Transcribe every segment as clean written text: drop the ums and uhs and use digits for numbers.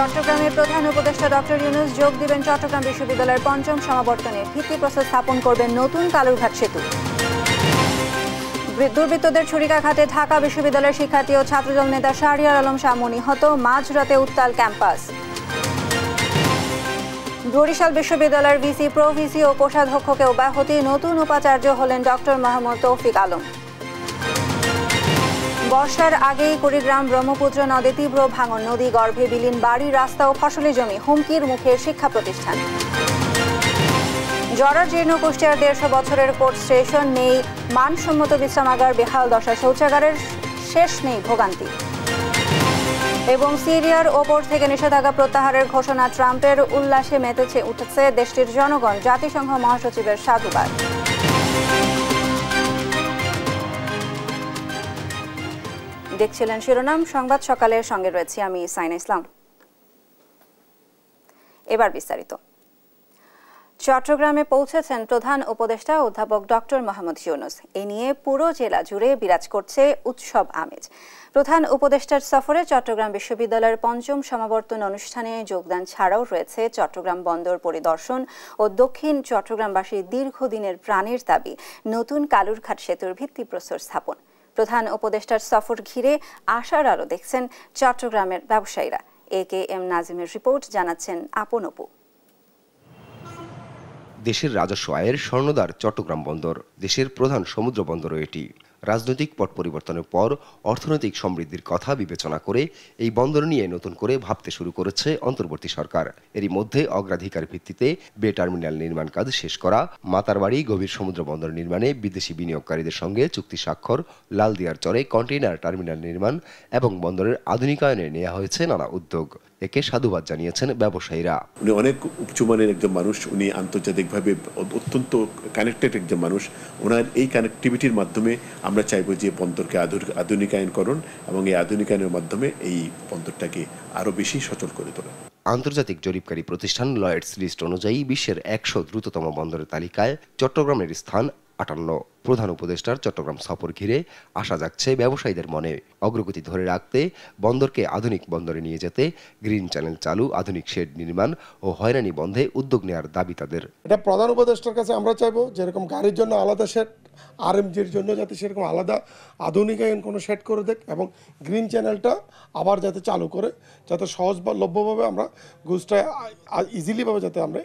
চট্টগ্রামে প্রধান উপদেষ্টা ডক্টর ইউনূস যোগ দিবেন চট্টগ্রাম বিশ্ববিদ্যালয়ের পঞ্চম সমাবর্তনে। ভিত্তিপ্রস্তর স্থাপন করবেন নতুন কালুরঘাট সেতু। দুর্বৃত্তদের ছুরিকাঘাতে ঢাকা বিশ্ববিদ্যালয়ের শিক্ষার্থী ও ছাত্রদল নেতা শাহরিয়ার আলম শামু নিহত। মাঝরাতে উত্তাল ক্যাম্পাস। বরিশাল বিশ্ববিদ্যালয়ের ভিসি, প্রো ভিসি ও কোষাধ্যক্ষকে অব্যাহতি। নতুন উপাচার্য হলেন ডক্টর মোহাম্মদ তৌফিক আলম। বর্ষার আগেই কুড়িগ্রাম ব্রহ্মপুত্র নদে তীব্র ভাঙন। নদী গর্ভে বিলীন বাড়ি, রাস্তা ও ফসলি জমি। হুমকির মুখে শিক্ষা প্রতিষ্ঠান। জরাজীর্ণ কুষ্টিয়ার 150 বছরের কোর্ট স্টেশন, নেই মানসম্মত বিশ্রামাগার, বেহাল দশা শৌচাগারের, শেষ নেই ভোগান্তি। এবং সিরিয়ার ওপর থেকে নিষেধাজ্ঞা প্রত্যাহারের ঘোষণা ট্রাম্পের। উল্লাসে মেতেছে উঠেছে দেশটির জনগণ। জাতিসংঘ মহাসচিবের সাধুবাদ। দেখছিলেন শিরোনাম সংবাদ সকালের সঙ্গে রয়েছি আমি সাইনা ইসলাম। এবার বিস্তারিত। চট্টগ্রামে পৌঁছেছেন প্রধান উপদেষ্টা অধ্যাপক ডক্টর মোহাম্মদ ইউনূস। এ নিয়ে পুরো জেলা জুড়ে বিরাজ করছে উৎসব আমেজ। প্রধান উপদেষ্টার সফরে চট্টগ্রাম বিশ্ববিদ্যালয়ের পঞ্চম সমাবর্তন অনুষ্ঠানে যোগদান ছাড়াও রয়েছে চট্টগ্রাম বন্দর পরিদর্শন ও দক্ষিণ চট্টগ্রামবাসীর দীর্ঘদিনের প্রাণের দাবি নতুন কালুরঘাট সেতুর ভিত্তিপ্রস্তর স্থাপন। প্রধান উপদেষ্টার সফর ঘিরে আশার আলো দেখছেন চট্টগ্রামের ব্যবসায়ীরা। AKM নাজিমের রিপোর্ট, জানাচ্ছেন আপন অপু। দেশের রাজস্ব আয়ের স্বর্ণদ্বার চট্টগ্রাম বন্দর। দেশের প্রধান সমুদ্র বন্দরও এটি। রাজনৈতিক পট পরিবর্তনের পর অর্থনৈতিক সমৃদ্ধির কথা বিবেচনা করে এই বন্দর নিয়ে নতুন করে ভাবতে শুরু করেছে অন্তর্বর্তী সরকার। এরই মধ্যে অগ্রাধিকার ভিত্তিতে বে টার্মিনাল নির্মাণ কাজ শেষ করা, মাতারবাড়ি গভীর সমুদ্র বন্দর নির্মাণে বিদেশি বিনিয়োগকারীদের সঙ্গে চুক্তি স্বাক্ষর, লালদিয়ার চরে কন্টেইনার টার্মিনাল নির্মাণ এবং বন্দরের আধুনিকায়নে নেওয়া হয়েছে নানা উদ্যোগ। একে সাধুবাদ জানিয়েছেন ব্যবসায়ীরা। উনি অনেক উচ্চমানের একজন মানুষ, উনি আন্তর্জাতিকভাবে অত্যন্ত কানেক্টেড একজন মানুষ। ওনার এই কানেক্টিভিটির মাধ্যমে আমরা চাইব যে বন্দরকে আধুনিকায়নকরণ এবং এই আধুনিকায়নের মাধ্যমে এই বন্দরটাকে আরো বেশি সচল করে তোলা। আন্তর্জাতিক জরিপকারী প্রতিষ্ঠান লয়েডস লিস্ট অনুযায়ী বিশ্বের 100 দ্রুততম বন্দরের তালিকায় চট্টগ্রামের স্থান 58। প্রধান উপদেষ্টার চট্টগ্রাম সফর ঘিরে আশা জাগছে ব্যবসায়ীদের মনে। অগ্রগতি ধরে রাখতে বন্দরকে আধুনিক বন্দরে নিয়ে যেতে গ্রিন চ্যানেল চালু, আধুনিক শেড নির্মাণ ও হয়রানি বন্ধে উদ্যোগ নেওয়ার দাবি তাদের। এটা প্রধান উপদেষ্টার কাছে আমরা চাইবো, যেরকম গাড়ির জন্য আলাদা শেড, RMGর জন্য যাতে সেরকম আলাদা আধুনিকায়ন কোনো শেড করে দেয় এবং গ্রিন চ্যানেলটা আবার যাতে চালু করে, যাতে সহজলভ্যভাবে আমরা গুজটা ইজিলিভাবে যাতে আমরা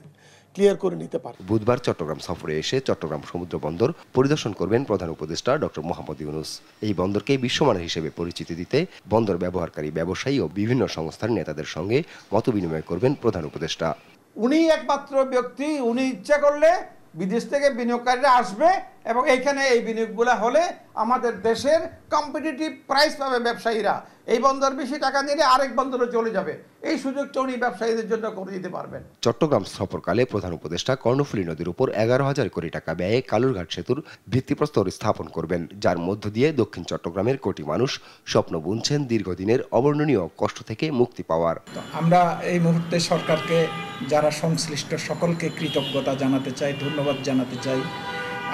ক্লিয়ার করে নিতে পারি। বুধবার চট্টগ্রাম সফরে এসে চট্টগ্রাম সমুদ্র বন্দর পরিদর্শন করবেন প্রধান উপদেষ্টা ডক্টর মোহাম্মদ ইউনূস। এই বন্দরকে বিশ্বমানের হিসেবে পরিচিতি দিতে বন্দর ব্যবহারকারী ব্যবসায়ী ও বিভিন্ন সংস্থার নেতাদের সঙ্গে মতবিনিময় করবেন প্রধান উপদেষ্টা। উনি একমাত্র ব্যক্তি, উনি ইচ্ছা করলে বিদেশ থেকে বিনিয়োগকারীরা আসবে এবং এইখানে এই বিনিয়োগগুলো হলে আমাদের দেশের কম্পিটিটিভ প্রাইস পাবে ব্যবসায়ীরা। এই বন্দর বেশি টাকা নিলে আরেক বন্দরে চলে যাবে। এই সুযোগটা উনি ব্যবসায়ীদের জন্য করে দিতে পারবেন। চট্টগ্রাম সফরকালে প্রধান উপদেষ্টা কর্ণফুলী নদীর উপর 11,000 কোটি টাকা ব্যয়ে কালুরঘাট সেতুর ভিত্তিপ্রস্তর স্থাপন করবেন, যার মধ্য দিয়ে দক্ষিণ চট্টগ্রামের কোটি মানুষ স্বপ্ন বুনছেন দীর্ঘদিনের অবর্ণনীয় কষ্ট থেকে মুক্তি পাওয়ার। আমরা এই মুহূর্তে সরকারকে, যারা সংশ্লিষ্ট সকলকে কৃতজ্ঞতা জানাতে চাই, ধন্যবাদ জানাতে চাই।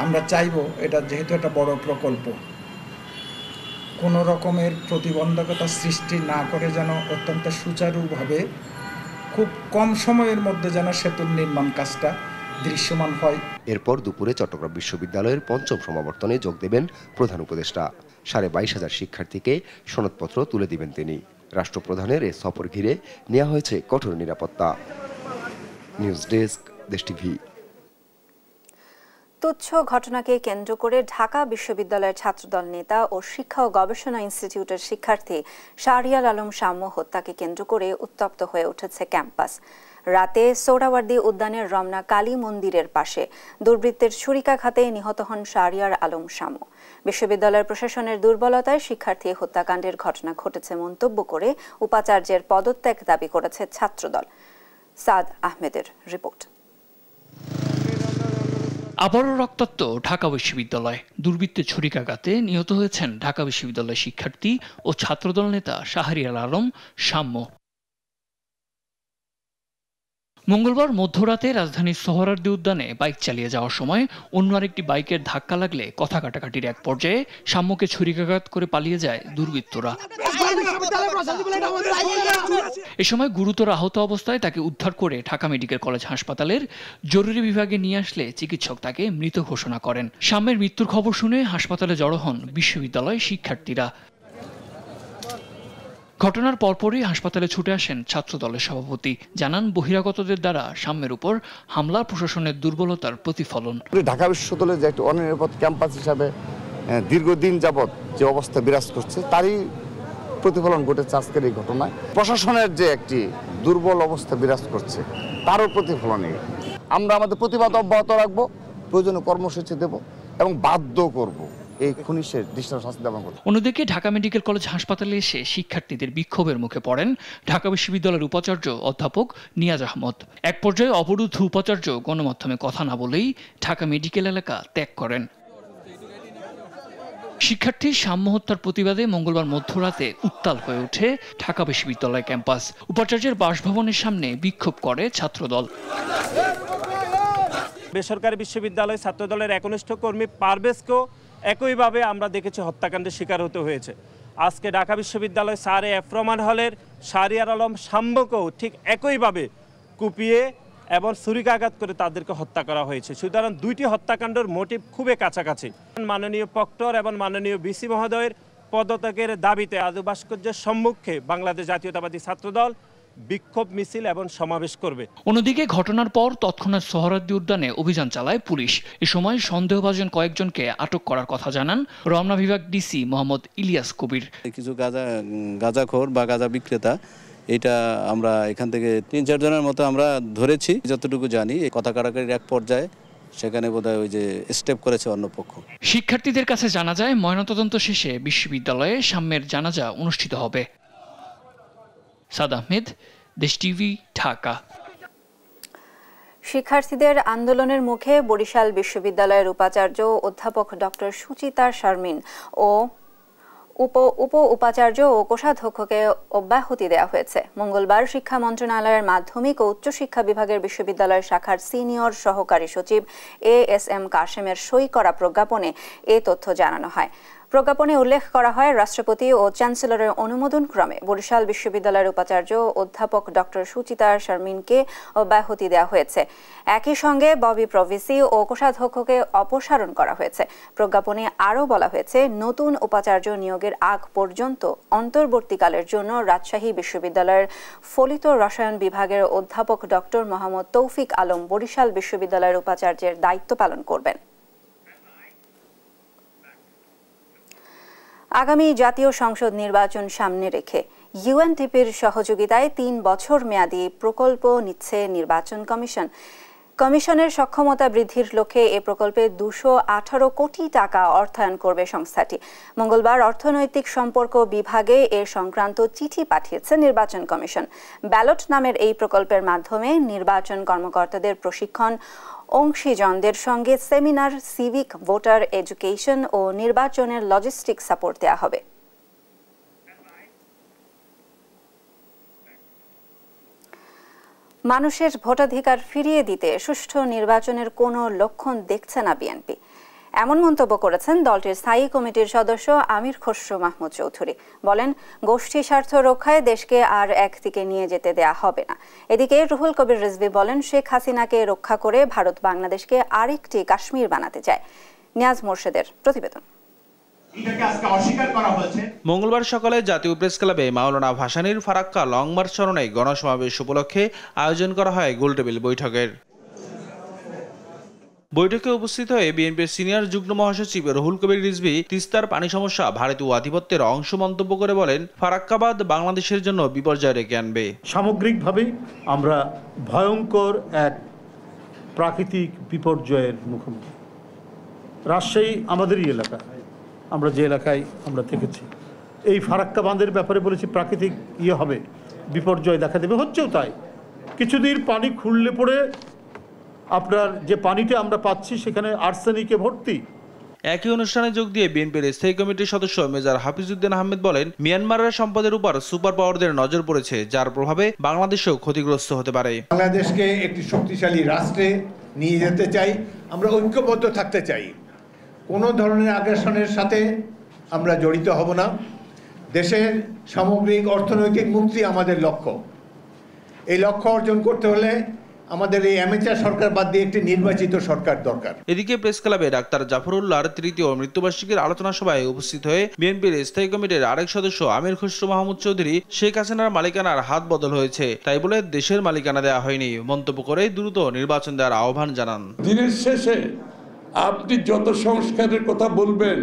আমরা চাইব, এটা যেহেতু একটা বড় প্রকল্প, কোনো রকমের প্রতিবন্ধকতা সৃষ্টি না করে যেন অত্যন্ত সুচারুভাবে খুব কম সময়ের মধ্যে যেন সেতুর নির্মাণ কাজটা দৃশ্যমান হয়। এরপর দুপুরে চট্টগ্রাম বিশ্ববিদ্যালয়ের পঞ্চম সমাবর্তনে যোগ দেবেন প্রধান উপদেষ্টা। 22,500 শিক্ষার্থীকে সনদপত্র তুলে দিবেন তিনি। রাষ্ট্রপ্রধানের এ সফর ঘিরে নেওয়া হয়েছে কঠোর নিরাপত্তা। নিউজ ডেস্ক, দেশ টিভি। তুচ্ছ ঘটনাকে কেন্দ্র করে ঢাকা বিশ্ববিদ্যালয়ের ছাত্রদল নেতা ও শিক্ষা ও গবেষণা ইনস্টিটিউটের শিক্ষার্থী শাহরিয়ার আলম শামু হত্যাকে কেন্দ্র করে উত্তপ্ত হয়ে উঠেছে ক্যাম্পাস। রাতে সোহরাওয়ার্দী উদ্যানের রমনা কালী মন্দিরের পাশে দুর্বৃত্তের ছুরিকাঘাতে নিহত হন শাহরিয়ার আলম শামু। বিশ্ববিদ্যালয়ের প্রশাসনের দুর্বলতায় শিক্ষার্থী হত্যাকাণ্ডের ঘটনা ঘটেছে মন্তব্য করে উপাচার্যের পদত্যাগ দাবি করেছে ছাত্রদল। সাদ আহমেদের রিপোর্ট। আবারও রক্তাক্ত ঢাকা বিশ্ববিদ্যালয়। দুর্বৃত্তের ছুরিকাঘাতে নিহত হয়েছেন ঢাকা বিশ্ববিদ্যালয় শিক্ষার্থী ও ছাত্রদল নেতা শাহরিয়ার আলম শামু। মঙ্গলবার মধ্যরাতে রাজধানীর সোহরাওয়ার্দী উদ্যানে বাইক চালিয়ে যাওয়ার সময় অন্য আরেকটি বাইকের ধাক্কা লাগলে কথা কাটাকাটির এক পর্যায়ে সাম্যকে ছুরিকাঘাত করে পালিয়ে যায় দুর্বৃত্তরা। এ সময় গুরুতর আহত অবস্থায় তাকে উদ্ধার করে ঢাকা মেডিকেল কলেজ হাসপাতালের জরুরি বিভাগে নিয়ে আসলে চিকিৎসক তাকে মৃত ঘোষণা করেন। সাম্যের মৃত্যুর খবর শুনে হাসপাতালে জড়ো হন বিশ্ববিদ্যালয় শিক্ষার্থীরা। ঘটনার পরপরই হাসপাতালে ছুটে আসেন ছাত্রদলের সভাপতি, জানান বহিরাগতদের দ্বারা সাম্যের উপর হামলা প্রশাসনের দুর্বলতার প্রতিফলন। ঢাকা বিশ্ববিদ্যালয়ের যে একটা অনিরাপদ ক্যাম্পাস হিসাবে দীর্ঘদিন যাবৎ যে অবস্থা বিরাজ করছে তারই প্রতিফলন ঘটেছে আজকের এই ঘটনায়। প্রশাসনের যে একটি দুর্বল অবস্থা বিরাজ করছে তারও প্রতিফলনে আমরা আমাদের প্রতিবাদ অব্যাহত রাখবো, প্রয়োজনীয় কর্মসূচি দেব এবং বাধ্য করব এই খুনিশের দৃষ্টান্ত শাস্তি দেওয়া হবে। অন্যদিকে ঢাকা মেডিকেল কলেজ হাসপাতালে এসে শিক্ষার্থীদের বিক্ষোভের মুখে পড়েন ঢাকা বিশ্ববিদ্যালয়ের উপাচার্য অধ্যাপক নিয়াজ আহমদ। এক পর্যায়ে অবরুদ্ধ উপাচার্য গণমাধ্যমে কথা না বলেই ঢাকা মেডিকেল এলাকা ত্যাগ করেন। শিক্ষার্থী সাম্য হত্যার প্রতিবাদে মঙ্গলবার মধ্যরাতে উত্তাল হয়ে ওঠে ঢাকা বিশ্ববিদ্যালয় ক্যাম্পাস। উপাচার্যের বাসভবনের সামনে বিক্ষোভ করে ছাত্রদল। বেসরকারি বিশ্ববিদ্যালয় ছাত্রদলের একনিষ্ঠ কর্মী পারভেজকেও একইভাবে আমরা দেখেছি হত্যাকাণ্ডের শিকার হতে হয়েছে। আজকে ঢাকা বিশ্ববিদ্যালয় স্যার এফ রহমান হলের শাহরিয়ার আলম সাম্যকেও ঠিক একইভাবে কুপিয়ে এবং ছুরিকাঘাত করে তাদেরকে হত্যা করা হয়েছে। সুতরাং দুইটি হত্যাকাণ্ডের মোটিভ খুবই কাছাকাছি। মাননীয় প্রক্টর এবং মাননীয় ভিসি মহোদয়ের পদত্যাগের দাবিতে আজু ভাস্কর্যের সম্মুখে বাংলাদেশ জাতীয়তাবাদী ছাত্রদল বিক্ষোভ মিছিল এবং সমাবেশ করবে। অন্যদিকে ঘটনার পর তৎক্ষণাৎ সোহরাওয়ার্দী উদ্যানে অভিযান চালায় পুলিশ। এ সময় সন্দেহভাজন কয়েকজনকে আটক করার কথা জানান রমনা বিভাগ ডিসি মোহাম্মদ ইলিয়াস কবির। কিছু গাঁজাখোর বা গাঁজা বিক্রেতা, এটা আমরা এখান থেকে ৩-৪ জনের মতো আমরা ধরেছি। যতটুকু জানি কথা কাটাকাটির এক পর্যায়ে সেখানে বোধহয় ওই যে স্টেপ করেছে অন্য পক্ষ। শিক্ষার্থীদের কাছে জানা যায় ময়নাতদন্ত শেষে বিশ্ববিদ্যালয়ে সাম্যের জানাজা অনুষ্ঠিত হবে। সাদ আহমেদ, দেশ টিভি, ঢাকা। শিক্ষার্থীদের আন্দোলনের মুখে বরিশাল বিশ্ববিদ্যালয়ের উপাচার্য অধ্যাপক ডক্টর সুচিতা শারমিন ও উপ উপাচার্য ও কোষাধ্যক্ষকে অব্যাহতি দেওয়া হয়েছে। মঙ্গলবার শিক্ষা মন্ত্রণালয়ের মাধ্যমিক ও উচ্চশিক্ষা বিভাগের বিশ্ববিদ্যালয় শাখার সিনিয়র সহকারী সচিব ASM কাশেমের সই করা প্রজ্ঞাপনে এ তথ্য জানানো হয়। প্রজ্ঞাপনে উল্লেখ করা হয়, রাষ্ট্রপতি ও চ্যান্সেলরের অনুমোদন ক্রমে বরিশাল বিশ্ববিদ্যালয়ের উপাচার্য অধ্যাপক ডক্টর সুচিতা শারমিনকে অব্যাহতি দেওয়া হয়েছে। একই সঙ্গে ববি প্রভিসি ও কোষাধ্যক্ষকে অপসারণ করা হয়েছে। প্রজ্ঞাপনে আরও বলা হয়েছে, নতুন উপাচার্য নিয়োগের আগ পর্যন্ত অন্তর্বর্তীকালের জন্য রাজশাহী বিশ্ববিদ্যালয়ের ফলিত রসায়ন বিভাগের অধ্যাপক ডক্টর মোহাম্মদ তৌফিক আলম বরিশাল বিশ্ববিদ্যালয়ের উপাচার্যের দায়িত্ব পালন করবেন। আগামী জাতীয় সংসদ নির্বাচন সামনে রেখে ইউএনডিপির সহযোগিতায় ৩ বছর মেয়াদী প্রকল্প নিচ্ছে নির্বাচন কমিশন। কমিশনের সক্ষমতা বৃদ্ধির লক্ষ্যে এ প্রকল্পে 218 কোটি টাকা অর্থায়ন করবে সংস্থাটি। মঙ্গলবার অর্থনৈতিক সম্পর্ক বিভাগে এ সংক্রান্ত চিঠি পাঠিয়েছে নির্বাচন কমিশন। ব্যালট নামের এই প্রকল্পের মাধ্যমে নির্বাচন কর্মকর্তাদের প্রশিক্ষণ, অংশীজনদের সঙ্গে সেমিনার, সিভিক ভোটার এডুকেশন ও নির্বাচনের লজিস্টিক সাপোর্ট দেওয়া হবে। মানুষের ভোটাধিকার ফিরিয়ে দিতে সুষ্ঠু নির্বাচনের কোনো লক্ষণ দেখছে না বিএনপি, এমন মন্তব্য করেছেন দলটির স্থায়ী কমিটির সদস্য আমির খসরু মাহমুদ চৌধুরী। বলেন, গোষ্ঠী স্বার্থ রক্ষায় দেশকে আর একদিকে নিয়ে যেতে দেয়া হবে না। এদিকে রুহুল কবির রিজভী বলেন, শেখ হাসিনাকে রক্ষা করে ভারত বাংলাদেশকে আরেকটি কাশ্মীর বানাতে চায়। নিয়াজ মোর্শেদের প্রতিবেদন। মঙ্গলবার সকালে জাতীয় প্রেস ক্লাবে মাওলানা ভাসানীর ফারাক্কা লং মার্চ স্মরণে গণসমাবেশ উপলক্ষে আয়োজন করা হয় গোলটেবিল বৈঠকের। বৈঠকে উপস্থিত হয়ে বিএনপির সিনিয়র যুগ্ম মহাসচিব রুহুল কবির রিজভী তিস্তার পানি সমস্যা ভারতীয় আধিপত্যের অংশ মন্তব্য করে বলেন, ফারাক্কাবাদ বাংলাদেশের জন্য বিপর্যয় ডেকে আনবে। সামগ্রিকভাবে আমরা ভয়ঙ্কর এক প্রাকৃতিক বিপর্যয়ের মুখোমুখি। রাজশাহী আমাদেরই এলাকা, আমরা যে এলাকায় আমরা থেকেছি, এই ফারাক্কা বাঁধের ব্যাপারে বলেছি প্রাকৃতিক হবে, বিপর্যয় দেখা দেবে, হচ্ছেও তাই। কিছুদিন পানি খুললে পড়ে আপনার যে পানিটা আমরা পাচ্ছি সেখানে আর্সেনিকে ভর্তি। একই অনুষ্ঠানে যোগ দিয়ে বিএনপির স্থায়ী কমিটির সদস্য মেজর হাফিজউদ্দিন আহমেদ বলেন, মিয়ানমারের সম্পদের উপর সুপার পাওয়ারদের নজর পড়েছে, যার প্রভাবে বাংলাদেশও ক্ষতিগ্রস্ত হতে পারে। বাংলাদেশকে একটি শক্তিশালী রাষ্ট্রে নিয়ে যেতে চাই, আমরা ঐক্যবদ্ধ থাকতে চাই। কোনো ধরনের আগ্রাসনের সাথে আমরা জড়িত হব না। দেশের সামগ্রিক অর্থনৈতিক মুক্তি আমাদের লক্ষ্য। এই লক্ষ্য অর্জন করতে হলে আমাদের এই অ্যামেচার সরকার বাদ দিয়ে একটি নির্বাচিত সরকার দরকার। এদিকে প্রেস ক্লাবে ডাক্তার জাফরুল্লাহর তৃতীয় মৃত্যুবার্ষিকীর আলোচনা সভায় উপস্থিত হয়ে বিএনপির স্থায়ী কমিটির আরেক সদস্য আমির খসরু মাহমুদ চৌধুরী শেখ হাসিনার মালিকানার হাত বদল হয়েছে, তাই বলে দেশের মালিকানা দেওয়া হয়নি মন্তব্য করে দ্রুত নির্বাচন দেওয়ার আহ্বান জানান। দিনের শেষে আপনি যত সংস্কারের কথা বলবেন,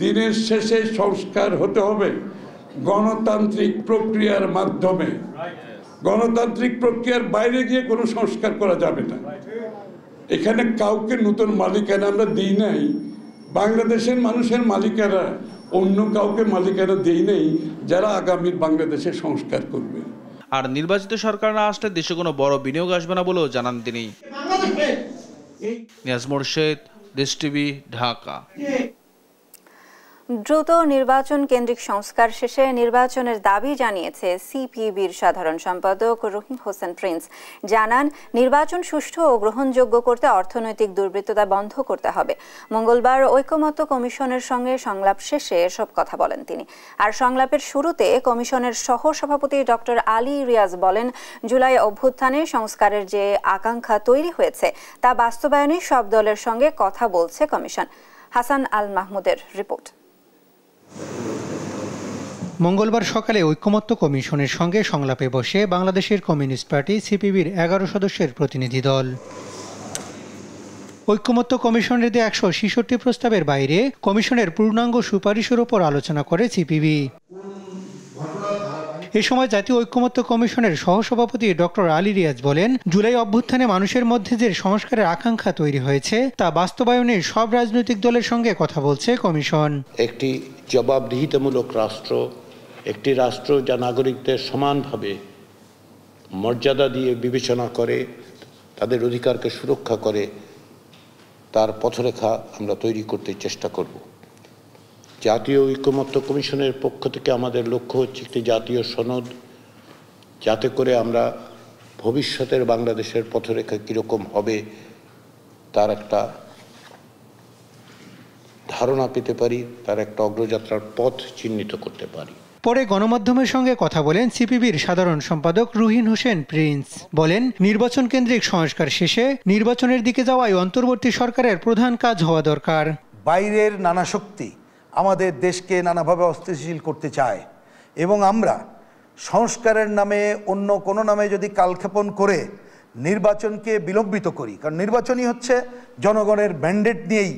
দিনের শেষে সংস্কার হতে হবে গণতান্ত্রিক প্রক্রিয়ার মাধ্যমে। গণতান্ত্রিক প্রক্রিয়ার বাইরে গিয়ে কোনো সংস্কার করা যাবে না। এখানে কাউকে নতুন মালিকানা আমরা দিই নাই। বাংলাদেশের মানুষের মালিকানা অন্য কাউকে মালিকানা দেই নাই যারা আগামী বাংলাদেশের সংস্কার করবে। আর নির্বাচিত সরকার না আসলে দেশে কোনো বড় বিনিয়োগ আসবে না বলেও জানান তিনি। নিয়াজ মোরশেদ, দেশ টিভি, ঢাকা। দ্রুত নির্বাচন কেন্দ্রিক সংস্কার শেষে নির্বাচনের দাবি জানিয়েছে সিপিবির সাধারণ সম্পাদক রুহিন হোসেন প্রিন্স। জানান, নির্বাচন সুষ্ঠু ও গ্রহণযোগ্য করতে অর্থনৈতিক দুর্বৃত্ততা বন্ধ করতে হবে। মঙ্গলবার ঐকমত্য কমিশনের সঙ্গে সংলাপ শেষে এসব কথা বলেন তিনি। আর সংলাপের শুরুতে কমিশনের সহ সভাপতি ডক্টর আলী রিয়াজ বলেন, জুলাই অভ্যুত্থানে সংস্কারের যে আকাঙ্ক্ষা তৈরি হয়েছে তা বাস্তবায়নে সব দলের সঙ্গে কথা বলছে কমিশন। হাসান আল মাহমুদের রিপোর্ট। মঙ্গলবার সকালে ঐকমত্য কমিশনের সঙ্গে সংলাপে বসে বাংলাদেশের কমিউনিস্ট পার্টি সিপিবির 11 সদস্যের প্রতিনিধি দল। ঐকমত্য কমিশনের দেয়া 166 প্রস্তাবের বাইরে কমিশনের পূর্ণাঙ্গ সুপারিশের উপর আলোচনা করে সিপিবি। এ সময় জাতীয় ঐকমত্য কমিশনের সহসভাপতি ডক্টর আলী রিয়াজ বলেন, জুলাই অভ্যুত্থানে মানুষের মধ্যে যে সংস্কারের আকাঙ্ক্ষা তৈরি হয়েছে তা বাস্তবায়নে সব রাজনৈতিক দলের সঙ্গে কথা বলছে কমিশন। একটি জবাবদিহিতামূলক রাষ্ট্র, একটি রাষ্ট্র যা নাগরিকদের সমানভাবে মর্যাদা দিয়ে বিবেচনা করে, তাদের অধিকারকে সুরক্ষা করে, তার পথরেখা আমরা তৈরি করতে চেষ্টা করব। জাতীয় ঐকমত্য কমিশনের পক্ষ থেকে আমাদের লক্ষ্য হচ্ছে একটি জাতীয় সনদ, যাতে করে আমরা ভবিষ্যতের বাংলাদেশের পথরেখা কীরকম হবে তার একটা ধারণা পেতে পারি, তার একটা অগ্রযাত্রার পথ চিহ্নিত করতে পারি। পরে গণমাধ্যমের সঙ্গে কথা বলেন সিপিবির সাধারণ সম্পাদক রুহিন হোসেন প্রিন্স। বলেন, নির্বাচন কেন্দ্রিক সংস্কার শেষে নির্বাচনের দিকে যাওয়াই অন্তর্বর্তী সরকারের প্রধান কাজ হওয়া দরকার। বাইরের নানা শক্তি আমাদের দেশকে নানাভাবে অস্থিতিশীল করতে চায় এবং আমরা সংস্কারের নামে অন্য কোনো নামে যদি কালক্ষেপণ করে নির্বাচনকে বিলম্বিত করি, কারণ নির্বাচনই হচ্ছে জনগণের ম্যান্ডেট নিয়েই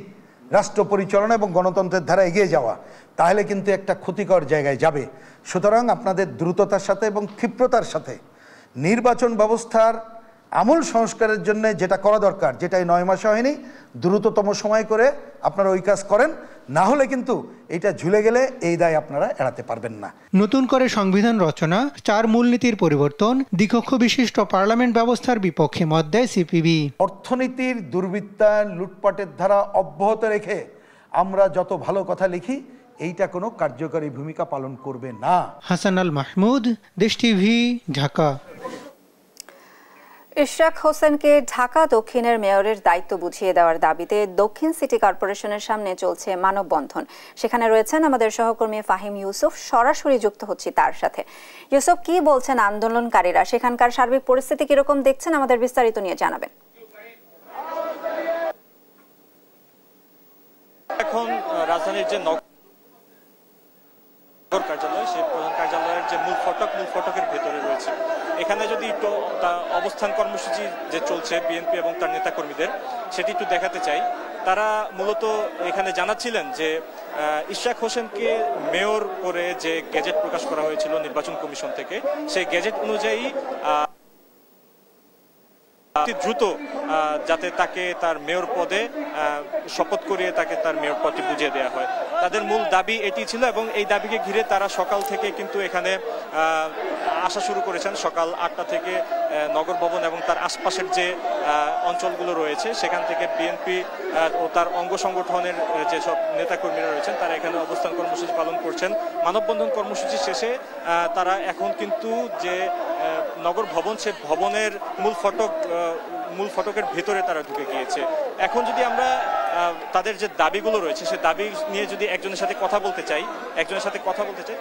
রাষ্ট্র পরিচালনা এবং গণতন্ত্রের ধারা এগিয়ে যাওয়া, তাহলে কিন্তু একটা ক্ষতিকর জায়গায় যাবে। সুতরাং আপনাদের দ্রুততার সাথে এবং ক্ষিপ্রতার সাথে নির্বাচন ব্যবস্থার আমূল সংস্কারের জন্য যেটা করা দরকার, যেটাই 9 মাসে হয়নি, দ্রুততম সময় করে আপনারা ওই কাজ করেন, না হলে কিন্তু এটা ঝুলে গেলে এই দায় আপনারা এড়াতে পারবেন না। নতুন করে সংবিধান রচনা, 4 মূলনীতির পরিবর্তন, দ্বিকক্ষ বিশিষ্ট পার্লামেন্ট ব্যবস্থার বিপক্ষে মত দেয় সিপিবি। অর্থনীতির দুর্বৃত্তায়ন, লুটপাটের ধারা অব্যাহত রেখে আমরা যত ভালো কথা লিখি, এইটা কোনো কার্যকরী ভূমিকা পালন করবে না। হাসান আল মাহমুদ, দেশ টিভি, ঢাকা। ইশরাক হোসেনকে ঢাকা দক্ষিণের মেয়রের দায়িত্ব বুঝিয়ে দেওয়ার দাবিতে দক্ষিণ সিটি কর্পোরেশনের সামনে চলছে মানববন্ধন। সেখানে রয়েছেন আমাদের সহকর্মী ফাহিম ইউসুফ, সরাসরি যুক্ত হচ্ছি তার সাথে। ইউসুফ, কি বলছেন আন্দোলনকারীরা? সেখানকার সার্বিক পরিস্থিতি কিরকম দেখছেন? আমাদের বিস্তারিত নিয়ে জানাবেন। এখন রাজধানীর যে নগর কার্যালয়, সেই প্রধান কার্যালয়ের যে মূল ফটকের ভেতরে রয়েছে, এখানে যদি একটু অবস্থান কর্মসূচি যে চলছে বিএনপি এবং তার নেতাকর্মীদের, সেটি একটু দেখাতে চাই। তারা মূলত এখানে জানাচ্ছিলেন যে ইশরাক হোসেনকে মেয়র করে যে গেজেট প্রকাশ করা হয়েছিল নির্বাচন কমিশন থেকে, সেই গেজেট অনুযায়ী অতি দ্রুত যাতে তাকে তার মেয়র পদে শপথ করিয়ে তাকে তার মেয়র পদটি বুঝিয়ে দেওয়া হয়। তাদের মূল দাবি এটি ছিল এবং এই দাবিকে ঘিরে তারা সকাল থেকে কিন্তু এখানে আসা শুরু করেছেন। সকাল 8টা থেকে নগর ভবন এবং তার আশপাশের যে অঞ্চলগুলো রয়েছে সেখান থেকে বিএনপি ও তার অঙ্গ সংগঠনের যেসব নেতাকর্মীরা রয়েছেন তারা এখানে অবস্থান কর্মসূচি পালন করছেন। মানববন্ধন কর্মসূচি শেষে তারা এখন কিন্তু যে নগর ভবন সে ভবনের মূল ফটকের ভেতরে তারা ঢুকে গিয়েছে। এখন যদি আমরা তাদের যে দাবিগুলো রয়েছে সে দাবি নিয়ে যদি একজনের সাথে কথা বলতে চাই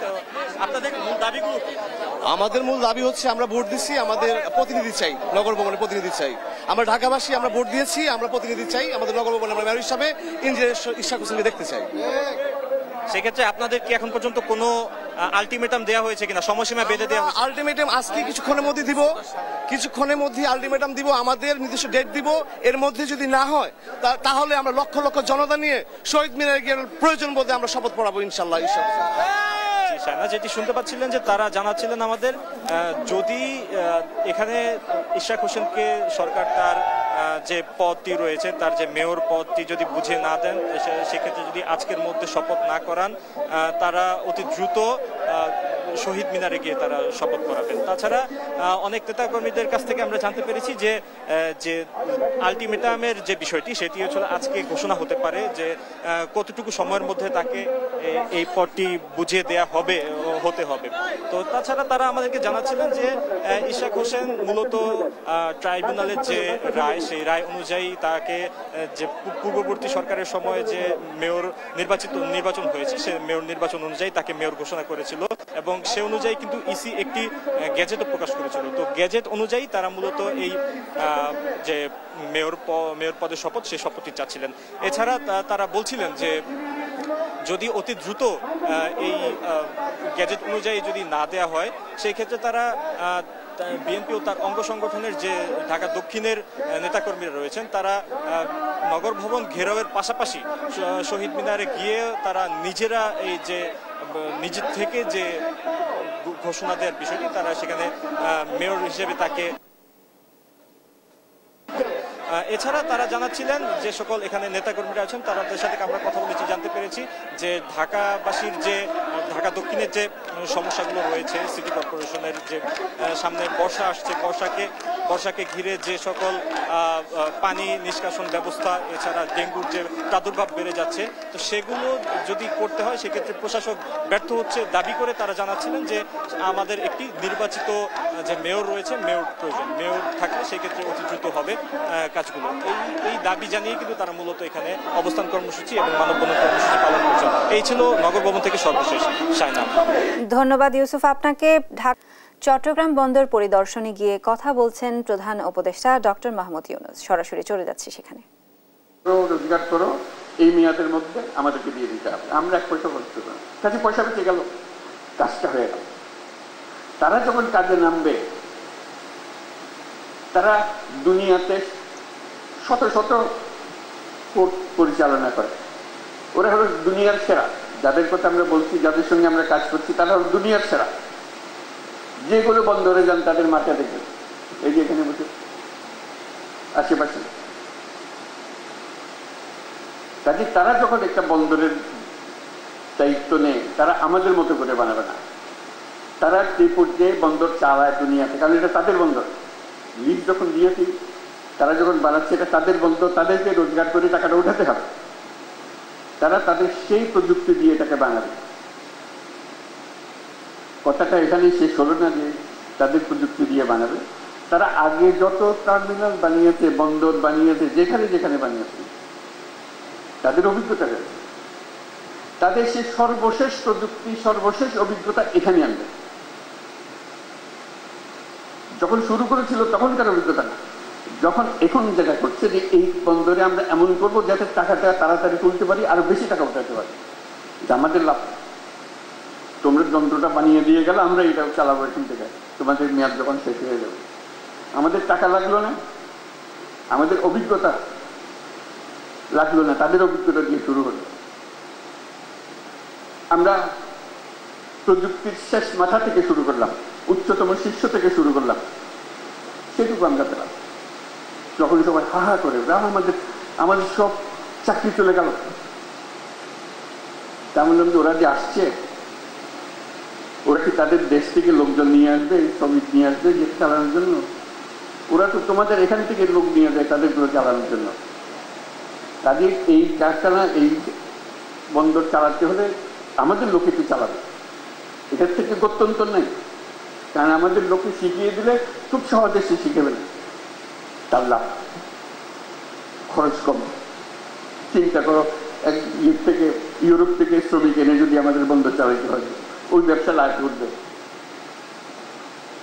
তো আপনাদের মূল দাবিগুলো কি? আমাদের মূল দাবি হচ্ছে আমরা ভোট দিচ্ছি, আমাদের প্রতিনিধি চাই, নগর ভবনের প্রতিনিধি চাই। আমরা ঢাকাবাসী, আমরা ভোট দিয়েছি, আমরা প্রতিনিধি চাই। আমাদের নগর ভবনে আমরা মেয়র হিসাবে ইঞ্জিনিয়ার ইশরাক হোসেনকে দেখতে চাই। সেক্ষেত্রে আপনাদের কি এখন পর্যন্ত কোনো আলটিমেটাম দেওয়া হয়েছে কিনা, সময়সীমা বেঁধে দেওয়া? আলটিমেটাম আজকে কিছুক্ষণের মধ্যে দিব, কিছুক্ষণের মধ্যে আলটিমেটাম দিব, আমাদের নির্দিষ্ট ডেট দিব। এর মধ্যে যদি না হয় তাহলে আমরা লক্ষ লক্ষ জনতা নিয়ে শহীদ মিনারে গিয়ে প্রয়োজন বোধে আমরা শপথ পড়াবো ইনশাল্লাহ। যেটি শুনতে পাচ্ছিলেন যে তারা জানাচ্ছিলেন আমাদের যদি এখানে ইশরাক হোসেনকে সরকার তার যে পদটি রয়েছে তার যে মেয়র পদটি যদি বুঝে না দেন সেক্ষেত্রে যদি আজকের মধ্যে শপথ না করান তারা অতি দ্রুত শহীদ মিনারে গিয়ে তারা শপথ করাবেন। তাছাড়া অনেক নেতাকর্মীদের কাছ থেকে আমরা জানতে পেরেছি যে আলটিমেটামের যে বিষয়টি সেটি হচ্ছে আজকে ঘোষণা হতে পারে যে কতটুকু সময়ের মধ্যে তাকে এই পদটি বুঝিয়ে দেয়া হতে হবে। তো তাছাড়া তারা আমাদেরকে জানাচ্ছিলেন যে ইশরাক হোসেন মূলত ট্রাইব্যুনালের যে রায় সেই রায় অনুযায়ী তাকে যে পূর্ববর্তী সরকারের সময় যে মেয়র নির্বাচন হয়েছে সে মেয়র নির্বাচন অনুযায়ী তাকে মেয়র ঘোষণা করেছিল এবং সে অনুযায়ী কিন্তু ইসি একটি গ্যাজেটও প্রকাশ করেছিল। তো গ্যাজেট অনুযায়ী তারা মূলত এই যে মেয়র পদে শপথ সেই শপথটি চাচ্ছিলেন। এছাড়া তারা বলছিলেন যে যদি অতি দ্রুত এই গ্যাজেট অনুযায়ী যদি না দেয়া হয় সেই ক্ষেত্রে তারা বিএনপি ও তার অঙ্গ সংগঠনের যে ঢাকা দক্ষিণের নেতাকর্মীরা রয়েছেন তারা নগর ভবন ঘেরাওয়ের পাশাপাশি শহীদ মিনারে গিয়ে তারা নিজেরা এই যে নিজের থেকে যে ঘোষণা দেওয়ার বিষয়টি তারা সেখানে মেয়র হিসেবে তাকে। এছাড়া তারা জানাচ্ছিলেন যে সকল এখানে নেতাকর্মীরা আছেন তাদের সাথে আমরা কথা বলেছি, জানতে পেরেছি যে ঢাকাবাসীর যে ঢাকা দক্ষিণের যে সমস্যাগুলো রয়েছে, সিটি কর্পোরেশনের যে সামনে বর্ষা আসছে, বর্ষাকে ঘিরে যে সকল পানি নিষ্কাশন ব্যবস্থা, এছাড়া ডেঙ্গুর যে প্রাদুর্ভাব বেড়ে যাচ্ছে, তো সেগুলো যদি করতে হয় সেক্ষেত্রে প্রশাসক ব্যর্থ হচ্ছে দাবি করে তারা জানাচ্ছিলেন যে আমাদের একটি নির্বাচিত যে মেয়র রয়েছে, মেয়র প্রয়োজন, মেয়র থাকলে সেক্ষেত্রে অতি দ্রুত হবে কাজগুলো। এই দাবি জানিয়ে কিন্তু তারা মূলত এখানে অবস্থান কর্মসূচি এবং মানববন্ধন কর্মসূচি পালন করছে। এই ছিল নগর ভবন থেকে সর্বশেষ। শায়না, ধন্যবাদ ইউসুফ আপনাকে। চট্টগ্রাম বন্দর পরিদর্শনে গিয়ে কথা বলছেন প্রধান উপদেষ্টা ডক্টর মাহমুদ ইউনূস। সরাসরি চলে যাচ্ছি সেখানে। রোজগার করো, এই মেয়াদের মধ্যে আমাদেরকে দিয়ে দিতে হবে, আমরা এক পয়সা খরচ করবো না। কাজে পয়সা বেঁচে গেল, কাজটা হয়ে গেল। তারা যখন কাজে নামবে তারা দুনিয়াতে শত শত কোর্ট পরিচালনা করে, ওরা হলো দুনিয়ার সেরা। যাদের কথা আমরা বলছি, যাদের সঙ্গে আমরা কাজ করছি তারা হলো দুনিয়ার সেরা। যেগুলো বন্দরে যান তাদের মাথা দেখবে, এই যে এখানে বসে আশেপাশে। কাজে তারা যখন একটা বন্দরের দায়িত্ব নেয় তারা আমাদের মতো করে বানাবে না, তারা যে পর্যায়ে বন্দর চালায় দুনিয়াতে, কারণ এটা তাদের বন্দর। লিজ যখন দিয়েছি, তারা যখন বানাচ্ছে এটা তাদের বন্দর, তাদেরকে রোজগার করে টাকাটা উঠাতে হবে। তারা তাদের সেই প্রযুক্তি দিয়ে এটাকে বানাবে। কথাটা এখানেই শেষ হলো না যে তাদের প্রযুক্তি দিয়ে বানাবে। তারা আগে যত টার্মিনাল বানিয়েছে, বন্দর বানিয়েছে, যেখানে যেখানে বানিয়েছে, তাদের অভিজ্ঞতা রয়েছে। তাদের সেই সর্বশেষ প্রযুক্তি, সর্বশেষ অভিজ্ঞতা এখানে আনবে। যখন শুরু করেছিল তখনকার অভিজ্ঞতা না, যখন এখন যেটা করছে যে এই বন্দরে আমরা এমন করবো যাতে টাকাটা তাড়াতাড়ি তুলতে পারি, আরো বেশি টাকা উঠাতে পারি, এটা আমাদের লাভ। তোমরা যন্ত্রটা বানিয়ে দিয়ে গেলে আমরা এটা চালাবো এখান থেকে, তোমাদের মেয়াদ যখন শেষ হয়ে যাবে। আমাদের টাকা লাগলো না, আমাদের অভিজ্ঞতা লাগলো না, তাদের অভিজ্ঞতা দিয়ে শুরু হলো। আমরা প্রযুক্তির শেষ মাথা থেকে শুরু করলাম, উচ্চতম শীর্ষ থেকে শুরু করলাম, সেটুকু আমরা পেলাম। যখন সবাই হাহা করে আমাদের সব চাকরি চলে গেল। তা বললাম যে ওরা যে আসছে, ওরা কি তাদের দেশ থেকে লোকজন নিয়ে আসবে, শ্রমিক নিয়ে আসবে যে চালানোর জন্য? ওরা তো তোমাদের এখান থেকে লোক নিয়ে যায় তাদের চালানোর জন্য। কাজে এই কারখানা, এই বন্দর চালাতে হলে আমাদের লোকে তো চালাবে, এটার থেকে গত্যন্তর নেই। কারণ আমাদের লোকে শিখিয়ে দিলে খুব সহজে সে শিখে ফেলে, তার লাভ, খরচ কম। চিন্তা করো, এক থেকে ইউরোপ থেকে শ্রমিক এনে যদি আমাদের বন্দর চালাতে হয়, ওই ব্যবসা লাভ করবে।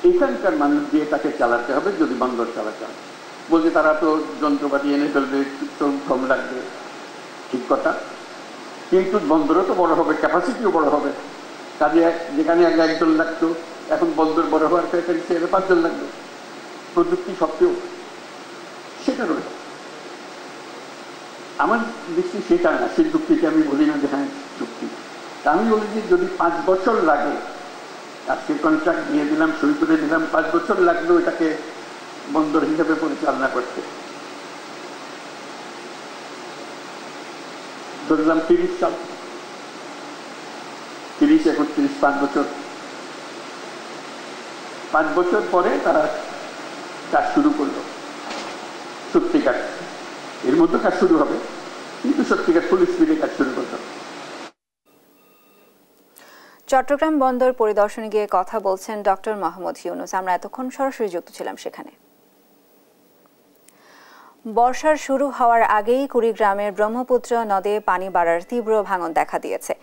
এখানকার মানুষ দিয়ে তাকে চালাতে হবে যদি বন্দর চালাতে হয়। বলছে তারা তো যন্ত্রপাতি এনে ফেলবে, শ্রম লাগবে, ঠিক কথা, কিন্তু বন্দরও তো বড় হবে, ক্যাপাসিটিও বড় হবে। কাজে যেখানে আগে একজন লাগতো, এখন বন্দর বড় হওয়ার ফ্যাক্টরি 5 জন লাগবে। প্রযুক্তি সত্ত্বেও সেটা রয়েছে। আমার দৃষ্টি সেটা না, সেই যুক্তিকে আমি বলি না যে হ্যাঁ যুক্তি। আমি বলি যে যদি 5 বছর লাগে, আজকে কন্ট্রাক্ট দিয়ে দিলাম, সই করে দিলাম, 5 বছর লাগলো এটাকে বন্দর হিসেবে পরিচালনা করতে, ধরলাম 30 সাল, 30, 31, 5 বছর। 5 বছর পরে তারা কাজ শুরু করলো, সত্যিকার এর মধ্যে কাজ শুরু হবে, কিন্তু সত্যিকার ফুল স্পিডে কাজ শুরু করলো। চট্টগ্রাম বন্দর পরিদর্শনে গিয়ে কথা বলছেন ডক্টর মোহাম্মদ ইউনূস। আমরা এতক্ষণ সরাসরি যুক্ত ছিলাম সেখানে। বর্ষার শুরু হওয়ার আগেই কুড়িগ্রামের ব্রহ্মপুত্র নদে পানি বাড়ার তীব্র ভাঙন দেখা দিয়েছে।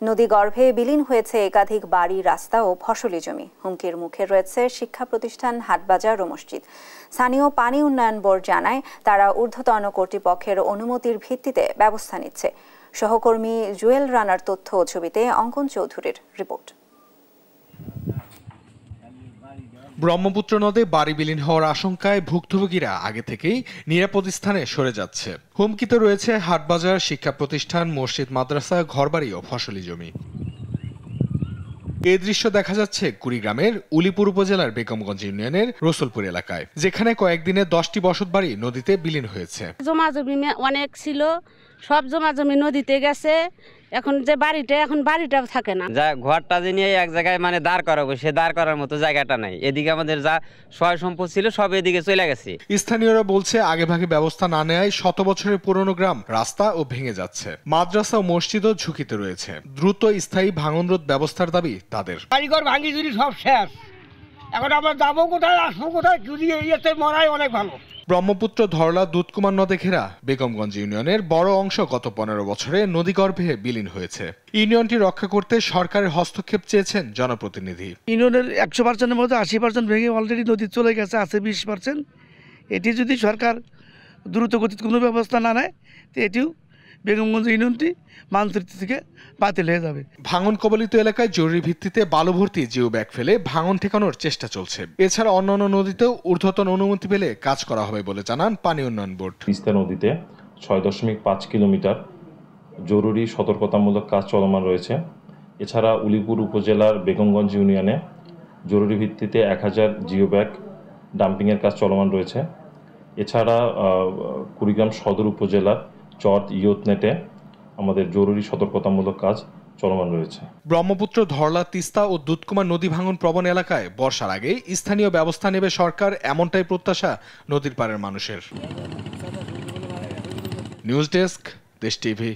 নদী গর্ভে বিলীন হয়েছে একাধিক বাড়ি, রাস্তা ও ফসলি জমি। হুমকির মুখে রয়েছে শিক্ষা প্রতিষ্ঠান, হাটবাজার ও মসজিদ। স্থানীয় পানি উন্নয়ন বোর্ড জানায় তারা ঊর্ধ্বতন কর্তৃপক্ষের অনুমতির ভিত্তিতে ব্যবস্থা নিচ্ছে। সহকর্মী জুয়েল রানার তথ্য ও ছবিতে অঙ্কন চৌধুরীর রিপোর্ট। ব্রহ্মপুত্র নদে বাড়ি বিলীন হওয়ার আশঙ্কায় ভুক্তভোগীরা আগে থেকেই নিরাপদ স্থানে সরে যাচ্ছে। হুমকিতে রয়েছে হাটবাজার, শিক্ষা প্রতিষ্ঠান, মসজিদ, মাদ্রাসা, ঘরবাড়ি ও ফসলি জমি। এই দৃশ্য দেখা যাচ্ছে কুড়িগ্রামের উলিপুর উপজেলার বেগমগঞ্জ ইউনিয়নের রসুলপুর এলাকায়, যেখানে কয়েকদিনে 10টি বসতবাড়ি নদীতে বিলীন হয়েছে। জমা জমি অনেক ছিল, সব জমা জমি নদীতে গেছে। এখন যে বাড়িটা, এখন বাড়িটাও থাকে না। যা ঘরটা যে নিয়ে এক জায়গায় মানে দাঁড় করাবো, সে দাঁড় করার মতো জায়গাটা নাই। এদিকে আমাদের যা সয় সম্পদ ছিল সব এদিকে চলে গেছে। স্থানীয়রা বলছে আগেভাগে ব্যবস্থা না নেওয়ায় 100 বছরের পুরনো গ্রাম, রাস্তা ও ভেঙে যাচ্ছে। মাদ্রাসা ও মসজিদও ঝুঁকিতে রয়েছে। দ্রুত স্থায়ী ভাঙন রোধ ব্যবস্থার দাবি তাদের। বাড়িঘর ভাঙি যদি সব শেষ, এখন আমরা যাবো কোথায়, আসবো কোথায়? যদি ইয়েতে মরাই অনেক ভালো। ব্রহ্মপুত্র, ধরলা, দুধকুমার নদে ঘেরা বেগমগঞ্জ ইউনিয়নের বড় অংশ গত 15 বছরে নদীগর্ভে বিলীন হয়েছে। ইউনিয়নটি রক্ষা করতে সরকারের হস্তক্ষেপ চেয়েছেন জনপ্রতিনিধি। ইউনিয়নের 100%-এর মধ্যে 80% ভেঙে অলরেডি নদী চলে গেছে, আছে 20%। এটি যদি সরকার দ্রুত গতিতে কোনো ব্যবস্থা না নেয়, তো এটিও বেগমগঞ্জ ইউনিয়নটি মানচিত্র থেকে বাতিল হয়ে যাবে। ভাঙন কবলিত এলাকায় জরুরি ভিত্তিতে বালু ভর্তি জিও ব্যাগ ফেলে ভাঙন ঠেকানোর চেষ্টা চলছে। এছাড়া অন্যান্য নদীতেও ঊর্ধ্বতন অনুমতি পেলে কাজ করা হবে বলে জানান পানি উন্নয়ন বোর্ড। তিস্তা নদীতে 6.5 কিলোমিটার জরুরি সতর্কতামূলক কাজ চলমান রয়েছে। এছাড়া উলিপুর উপজেলার বেগমগঞ্জ ইউনিয়নে জরুরি ভিত্তিতে 1000 জিও ব্যাগ ডাম্পিংয়ের কাজ চলমান রয়েছে। এছাড়া কুড়িগ্রাম সদর উপজেলার চট ইয়তনেটে আমাদের জরুরি সতর্কতামূলক কাজ চলমান রয়েছে। ব্রহ্মপুত্র, ধরলা, তিস্তা ও দুধকুমার নদী ভাঙন প্রবণ এলাকায় বর্ষার আগে স্থানীয় ব্যবস্থা নেবে সরকার, এমনটাই প্রত্যাশা নদীর পাড়ের মানুষের। নিউজ ডেস্ক, দেশ টিভি।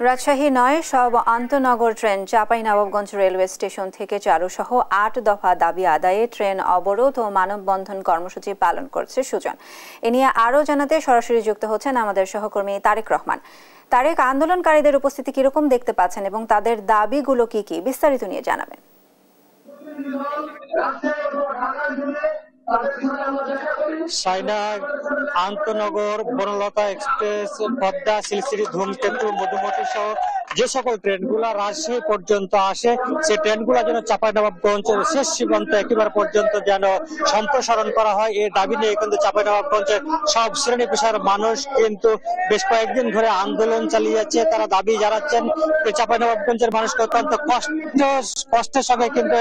রাজশাহী নয়, সব আন্তনগর ট্রেন চাঁপাইনবাবগঞ্জ রেলওয়ে স্টেশন থেকে চালুসহ 8 দফা দাবি আদায়ে ট্রেন অবরোধ ও মানববন্ধন কর্মসূচি পালন করছে সুজন। এ নিয়ে আরও জানাতে সরাসরি যুক্ত হচ্ছেন আমাদের সহকর্মী তারেক রহমান। তারেক, আন্দোলনকারীদের উপস্থিতি কিরকম দেখতে পাচ্ছেন এবং তাদের দাবিগুলো কি কি, বিস্তারিত নিয়ে জানাবেন। সাইনা, আন্তনগর, বনলতা এক্সপ্রেস, পদ্মা, শিলচরি, ধূমকেতু, মধুমতি সহ যে সকল ট্রেনগুলো রাজশাহী পর্যন্ত আসে সেই ট্রেনগুলো যেন চাঁপাইনবাবগঞ্জের শেষ সীমান্ত একেবারে পর্যন্ত যেন সম্প্রসারণ করা হয়, এই দাবি নিয়ে কিন্তু চাঁপাইনবাবগঞ্জের সব শ্রেণী পেশার মানুষ কিন্তু বেশ কয়েকদিন ধরে আন্দোলন চালিয়ে যাচ্ছে। তারা দাবি জানাচ্ছেন চাঁপাইনবাবগঞ্জের মানুষকে অত্যন্ত কষ্টের সঙ্গে কিন্তু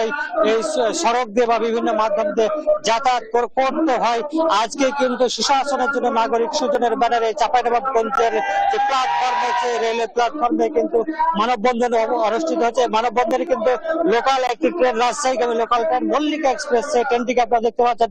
এই সড়ক দিয়ে বা বিভিন্ন মাধ্যম দিয়ে যাতায়াত করতে হয়। আজকে কিন্তু সুশাসনের জন্য নাগরিক সুজনের ব্যানারে চাঁপাইনবাবগঞ্জের যে প্ল্যাটফর্ম আছে, রেলের প্ল্যাটফর্মে কিন্তু মানববন্ধন অনুষ্ঠিত হচ্ছে। মানববন্ধনে কিন্তু লোকাল একটি ট্রেন, রাজশাহীগামী লোকাল ট্রেন মল্লিকা এক্সপ্রেস, সেই ট্রেনটিকে আপনারা দেখতে পাচ্ছেন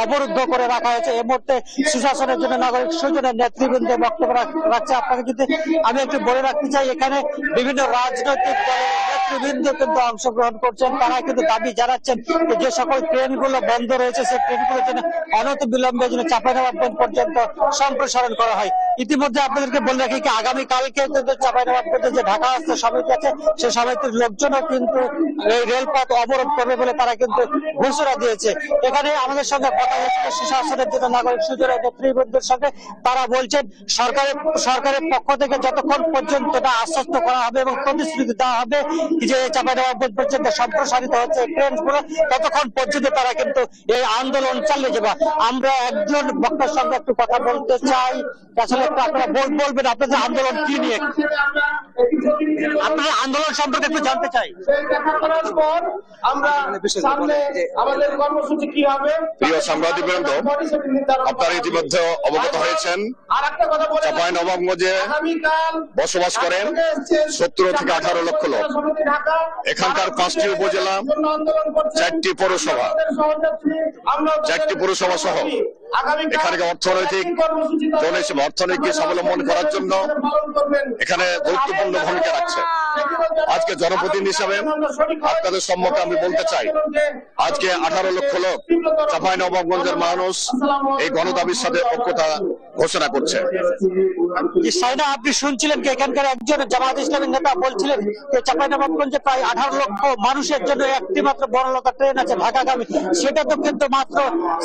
অবরুদ্ধ করে রাখা হয়েছে। এই মুহূর্তে সুশাসনের জন্য নাগরিক সুজনের নেতৃবৃন্দ বক্তব্য রাখছে। আপনাকে যদি আমি একটু বলে রাখতে চাই, এখানে বিভিন্ন রাজনৈতিক দলের নেতৃবৃন্দ কিন্তু অংশগ্রহণ করছেন। তারা কিন্তু দাবি জানাচ্ছেন যে সকল ট্রেনগুলো বন্ধ রয়েছে সেই ট্রেনগুলো যেন অনতিবিলম্বে যেন চাঁপাইনবাবগঞ্জ পর্যন্ত সম্প্রসারণ করা হয়। ইতিমধ্যে আপনাদেরকে বলে রাখি কি আগামীকালকে কিন্তু চাঁপাইনবাবগঞ্জে যে ঢাকা আস্থা সমিতি আছে সেই সমিতির লোকজনও কিন্তু এই রেলপথ অবরোধ করবে বলে তারা কিন্তু ঘোষণা দিয়েছে। এখানে আমাদের সঙ্গে কথা হচ্ছে সুশাসনের জন্য নাগরিক সুজনের নেতৃবৃন্দের সঙ্গে। তারা বলছেন সরকারের পক্ষ থেকে যতক্ষণ পর্যন্ত এটা আশ্বস্ত করা হবে এবং প্রতিশ্রুতি দেওয়া হবে যে চাঁপাইনবাবগঞ্জ পর্যন্ত সম্প্রসারিত হচ্ছে ট্রেনগুলো, ততক্ষণ পর্যন্ত তারা কিন্তু এই আন্দোলন চালিয়ে যাবে। আমরা একজন বক্তার সঙ্গে একটু কথা বলতে চাই। আসলে একটু আপনারা বলবেন আপনাদের আন্দোলন কি নিয়ে, আপনাদের আন্দোলন সম্পর্কে একটু জানতে চাই। প্রিয় সাংবাদিকবৃন্দ, আপনারা ইতিমধ্যে অবগত হয়েছেন চাঁপাইনবাবগঞ্জে বসবাস করেন 17 থেকে 18 লক্ষ লোক। এখানকার 5টি উপজেলা, 4টি পৌরসভা, 4টি পৌরসভা সহ এখানে অর্থনৈতিক স্বাবলম্বন করার জন্য এখানে গুরুত্বপূর্ণ ভূমিকা রাখছে। আজকে জনপ্রতিনিধি হিসাবে আপনাদের সম্মুখে আমি বলতে চাই, আজকে 18 লক্ষ লোক চাঁপাইনবাবগঞ্জের মানুষ এই গণদাবির সাথে ঐক্যতা ঘোষণা করছে। আপনি শুনছিলেন কি এখানকার একজন জামায়াত ইসলামী নেতা বলছিলেন যে চাঁপাইনবাবগঞ্জে প্রায় 18 লক্ষ মানুষের জন্য একটি মাত্র বড়লতা ট্রেন আছে ঢাকাগামী, সেটা তো কিন্তু মাত্র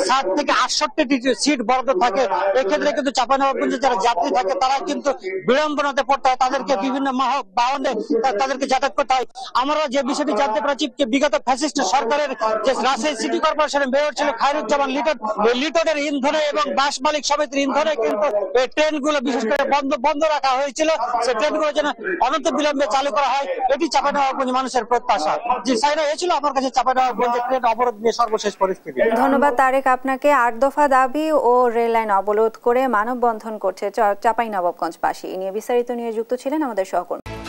60 থেকে 68টি সিট বরাদ্দ থাকে। এক্ষেত্রে কিন্তু চাঁপাইনবাবগঞ্জে যারা যাত্রী থাকে তারা কিন্তু বিড়ম্বনাতে পড়তে হয়, তাদেরকে বিভিন্ন বাহনে তাদেরকে যাতায়াত করতে হয়। আমরা যে বিষয়টি জানতে পারছি যে বিগত ফ্যাসিস্ট সরকারের যে রাজশাহী সিটি কর্পোরেশনের মেয়র ছিল খায়রুজ্জামান লিটন, ওই লিটনের ইন্ধনে এবং বাস মালিক সমিতির ইন্ধনে কিন্তু এই ট্রেনগুলো বিশেষ করে বন্ধ রাখা হয়েছিল। সেই ট্রেনগুলো যেন অনন্ত বিলম্বে চালু করা হয়, এটি চাঁপাইনবাবগঞ্জ মানুষের প্রত্যাশা। জি সাইরা, এ ছিল আমার কাছে চাঁপাইনবাবগঞ্জের ট্রেন অবরোধ নিয়ে সর্বশেষ পরিস্থিতি। ধন্যবাদ তারেক আপনাকে। 8 দফা দাবি ও রেল লাইন অবরোধ করে মানববন্ধন করছে চাঁপাইনবাবগঞ্জবাসী। এ নিয়ে বিস্তারিত নিয়ে যুক্ত ছিলেন আমাদের সহকর্মী।